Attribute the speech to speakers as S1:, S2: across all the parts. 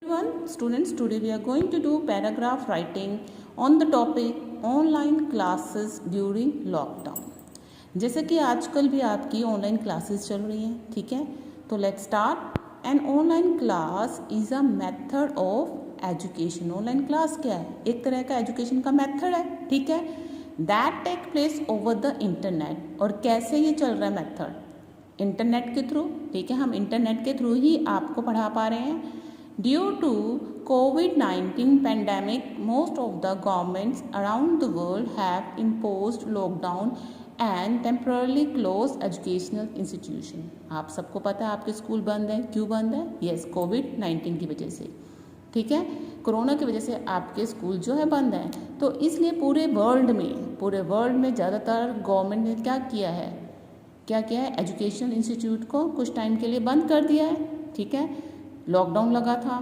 S1: Everyone, students, today we are going to do paragraph writing on the topic online classes during lockdown. जैसे कि आजकल भी आपकी online classes चल रही हैं, ठीक है, तो let's start. An online class is a method of education. Online class क्या है? एक तरह का एजुकेशन का मेथड है, ठीक है, that take place over the internet. और कैसे ये चल रहा है मेथड? इंटरनेट के थ्रू, ठीक है, हम इंटरनेट के थ्रू ही आपको पढ़ा पा रहे हैं. Due to COVID-19 pandemic, most of the governments around the world have imposed lockdown and temporarily closed educational institution. आप सबको पता है आपके स्कूल बंद हैं. क्यों बंद है? यस, COVID-19 की वजह से, ठीक है, कोरोना की वजह से आपके स्कूल जो है बंद हैं. तो इसलिए पूरे वर्ल्ड में ज़्यादातर गवर्नमेंट ने क्या किया है, एजुकेशनल इंस्टीट्यूट को कुछ टाइम के लिए बंद कर दिया है, ठीक है, लॉकडाउन लगा था.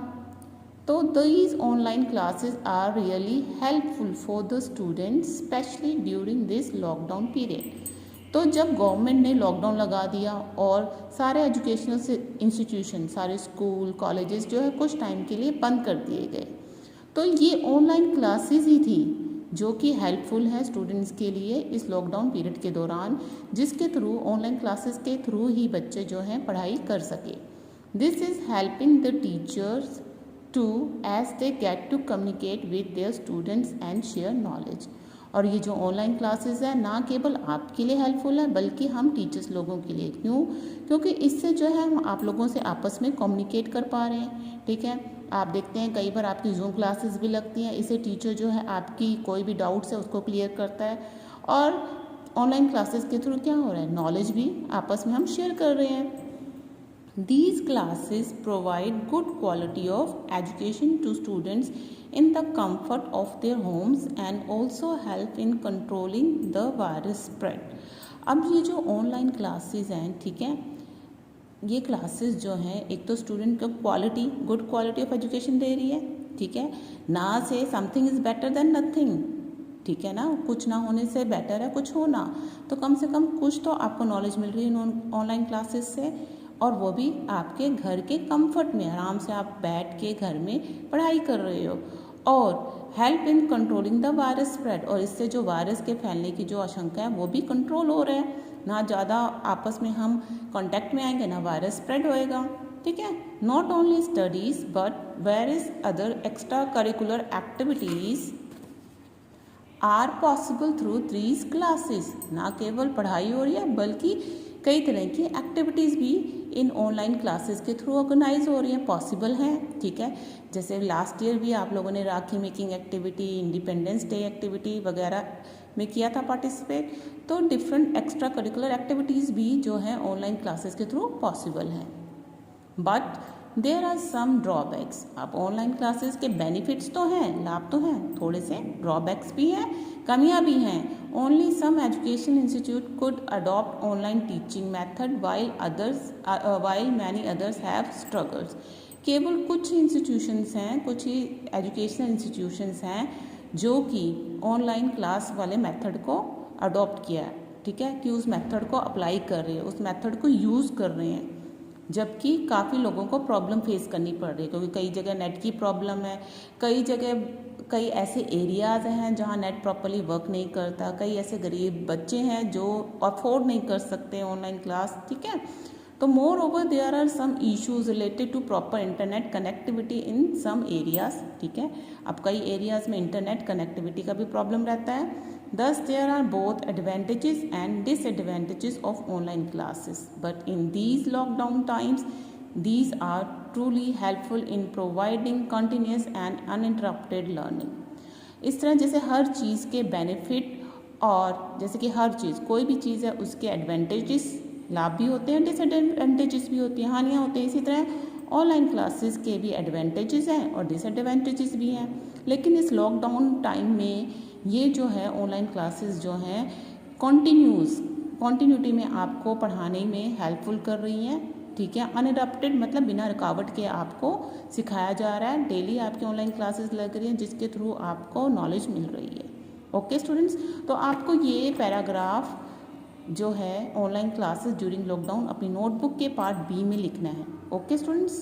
S1: तो these online classes are really helpful for the students specially during this lockdown period. तो जब गवर्नमेंट ने लॉकडाउन लगा दिया और सारे एजुकेशनल इंस्टीट्यूशन, सारे स्कूल कॉलेजेस जो है कुछ टाइम के लिए बंद कर दिए गए, तो ये ऑनलाइन क्लासेस ही थी जो कि हेल्पफुल है स्टूडेंट्स के लिए इस लॉकडाउन पीरियड के दौरान, जिसके थ्रू ऑनलाइन क्लासेस के थ्रू ही बच्चे जो हैं पढ़ाई कर सके. This is helping the teachers too as they get to communicate with their students and share knowledge. और ये जो ऑनलाइन क्लासेस है ना केवल आपके लिए हेल्पफुल है बल्कि हम टीचर्स लोगों के लिए. क्यों? क्योंकि इससे जो है हम आप लोगों से आपस में कम्युनिकेट कर पा रहे हैं, ठीक है. आप देखते हैं कई बार आपकी जूम क्लासेस भी लगती हैं, इससे टीचर जो है आपकी कोई भी डाउट्स है उसको क्लियर करता है. और ऑनलाइन क्लासेस के थ्रू क्या हो रहा है, नॉलेज भी आपस में हम शेयर कर रहे हैं. These classes provide good quality of education to students in the comfort of their homes and also help in controlling the virus spread. अब ये जो ऑनलाइन क्लासेस हैं, ठीक है, ये क्लासेस जो हैं एक तो स्टूडेंट को गुड क्वालिटी ऑफ एजुकेशन दे रही है, ठीक है, ना से something is better than nothing, ठीक है ना, कुछ ना होने से बेटर है कुछ होना. तो कम से कम कुछ तो आपको नॉलेज मिल रही है ऑनलाइन क्लासेस से, और वो भी आपके घर के कंफर्ट में, आराम से आप बैठ के घर में पढ़ाई कर रहे हो. और help in controlling the virus spread, और इससे जो वायरस के फैलने की जो आशंका है वो भी कंट्रोल हो रहा है. ना ज़्यादा आपस में हम कांटेक्ट में आएंगे ना वायरस स्प्रेड होएगा, ठीक है. Not only studies but various other extra curricular activities are possible through these classes. ना केवल पढ़ाई हो रही है बल्कि कई तरह की एक्टिविटीज़ भी इन ऑनलाइन क्लासेस के थ्रू ऑर्गेनाइज हो रही हैं, पॉसिबल हैं, ठीक है. जैसे लास्ट ईयर भी आप लोगों ने Rakhi making activity, independence day activity वगैरह में किया था पार्टिसिपेट. तो डिफरेंट एक्स्ट्रा करिकुलर एक्टिविटीज़ भी जो हैं ऑनलाइन क्लासेस के थ्रू पॉसिबल हैं. But there are some drawbacks. अब ऑनलाइन क्लासेस के बेनिफिट्स तो हैं, लाभ तो हैं, थोड़े से ड्रॉबैक्स भी हैं, कमियां भी हैं. Only some education institute could adopt online teaching method while many others have struggles. केवल कुछ इंस्टीट्यूशंस हैं, कुछ ही एजुकेशनल इंस्टीट्यूशंस हैं जो कि ऑनलाइन क्लास वाले मेथड को अडॉप्ट किया है, ठीक है, कि उस मेथड को अप्लाई कर रहे हैं, उस मेथड को यूज़ कर रहे हैं, जबकि काफ़ी लोगों को प्रॉब्लम फेस करनी पड़ रही है. क्योंकि कई जगह नेट की प्रॉब्लम है, कई ऐसे एरियाज़ हैं जहाँ नेट प्रॉपर्ली वर्क नहीं करता, कई ऐसे गरीब बच्चे हैं जो अफोर्ड नहीं कर सकते ऑनलाइन क्लास, ठीक है. तो moreover there are some issues related to proper internet connectivity in some areas, ठीक है. अब कई एरियाज़ में इंटरनेट कनेक्टिविटी का भी प्रॉब्लम रहता है. Thus, there are both advantages and disadvantages of online classes. But in these lockdown times, these are truly helpful in providing continuous and uninterrupted learning. इस तरह जैसे हर चीज़ के बेनिफिट, और जैसे कि हर चीज़, कोई भी चीज़ है उसके एडवांटेजेस, लाभ भी होते हैं, डिसएडवांटेजेस भी होती हैं, हानियाँ होती हैं. इसी तरह ऑनलाइन क्लासेस के भी एडवांटेजेस हैं और डिसएडवांटेजेस भी हैं. लेकिन इस लॉकडाउन टाइम में ये जो है ऑनलाइन क्लासेस जो हैं कॉन्टीन्यूटी में आपको पढ़ाने में हेल्पफुल कर रही हैं, ठीक है. अनइंटरप्टेड मतलब बिना रुकावट के आपको सिखाया जा रहा है. डेली आपकी ऑनलाइन क्लासेस लग रही हैं जिसके थ्रू आपको नॉलेज मिल रही है. ओके स्टूडेंट्स, तो आपको ये पैराग्राफ जो है ऑनलाइन क्लासेस ड्यूरिंग लॉकडाउन अपनी नोटबुक के पार्ट बी में लिखना है. Okay students.